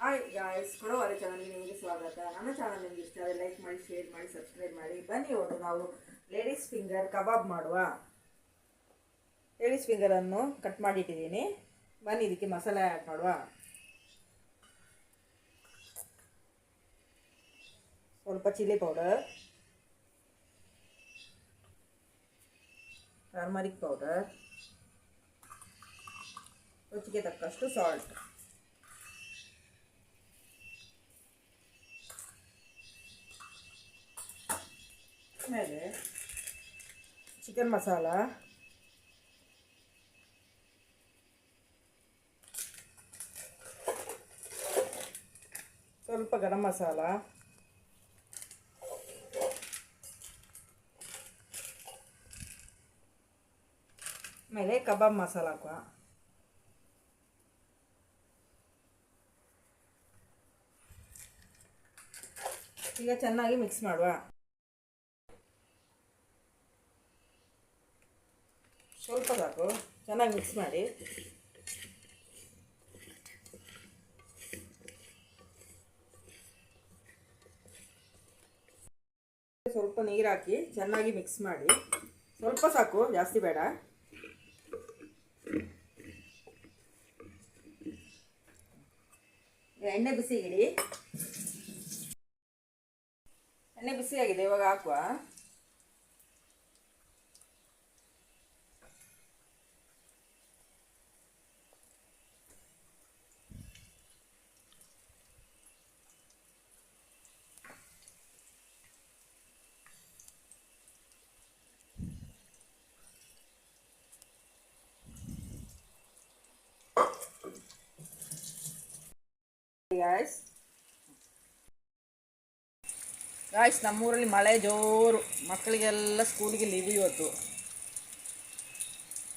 Hi guys, ಕೊಡೋವರೆ ಚಾನಲ್ಗೆ ನಿಮಗೆ ಸ್ವಾಗತ. ನನ್ನ ಚಾನಲ್ ನಿಮಗೆ ಇಷ್ಟ ಆದರೆ ಲೈಕ್ ಮಾಡಿ, ಶೇರ್ ಮಾಡಿ, ಸಬ್ಸ್ಕ್ರೈಬ್ ಮಾಡಿ. ಬನ್ನಿ ಇವತ್ತು ನಾವು ಲೇಡೀಸ್ ಫಿಂಗರ್ ಕಬಾಬ್ ಮಾಡುವ. ಲೇಡೀಸ್ ಫಿಂಗರನ್ನು ಕಟ್ ಮಾಡಿಟ್ಟಿದ್ದೀನಿ. ಬನ್ನಿ ಇದಕ್ಕೆ ಮಸಾಲೆ ಆ್ಯಡ್ ಮಾಡುವ. ಸ್ವಲ್ಪ ಚಿಲ್ಲಿ ಪೌಡರ್, ಟರ್ಮರಿಕ್ ಪೌಡರ್, ರುಚಿಗೆ ತಕ್ಕಷ್ಟು ಸಾಲ್ಟ್, ಆಮೇಲೆ ಚಿಕನ್ ಮಸಾಲ, ಸ್ವಲ್ಪ ಗರಂ ಮಸಾಲ, ಆಮೇಲೆ ಕಬಾಬ್ ಮಸಾಲ ಹಾಕುವ. ಈಗ ಚೆನ್ನಾಗಿ ಮಿಕ್ಸ್ ಮಾಡುವ. ಸ್ವಲ್ಪ ಸಾಕು, ಚೆನ್ನಾಗಿ ಮಿಕ್ಸ್ ಮಾಡಿ. ಸ್ವಲ್ಪ ನೀರು ಹಾಕಿ ಚೆನ್ನಾಗಿ ಮಿಕ್ಸ್ ಮಾಡಿ. ಸ್ವಲ್ಪ ಸಾಕು, ಜಾಸ್ತಿ ಬೇಡ. ಎಣ್ಣೆ ಬಿಸಿ ಇಡಿ. ಎಣ್ಣೆ ಬಿಸಿಯಾಗಿದೆ, ಇವಾಗ ಹಾಕುವ. ಗಾಯ್ಸ್, ನಮ್ಮೂರಲ್ಲಿ ಮಳೆ ಜೋರು. ಮಕ್ಕಳಿಗೆಲ್ಲ ಸ್ಕೂಲಿಗೆ ಲೀವ್ ಇವತ್ತು.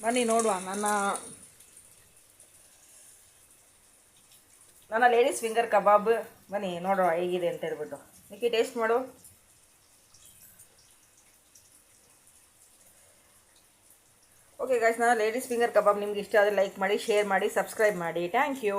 ಬನ್ನಿ ನೋಡುವ ನನ್ನ ಲೇಡೀಸ್ ಫಿಂಗರ್ ಕಬಾಬ್. ಬನ್ನಿ ನೋಡುವ ಹೇಗಿದೆ ಅಂತ ಹೇಳ್ಬಿಟ್ಟು. ನಿಕ್ಕಿ ಟೇಸ್ಟ್ ಮಾಡು. ಓಕೆ ಗಾಯ್ಸ್, ನನ್ನ ಲೇಡೀಸ್ ಫಿಂಗರ್ ಕಬಾಬ್ ನಿಮ್ಗೆ ಇಷ್ಟ ಆದರೆ ಲೈಕ್ ಮಾಡಿ, ಶೇರ್ ಮಾಡಿ, ಸಬ್ಸ್ಕ್ರೈಬ್ ಮಾಡಿ. Thank you.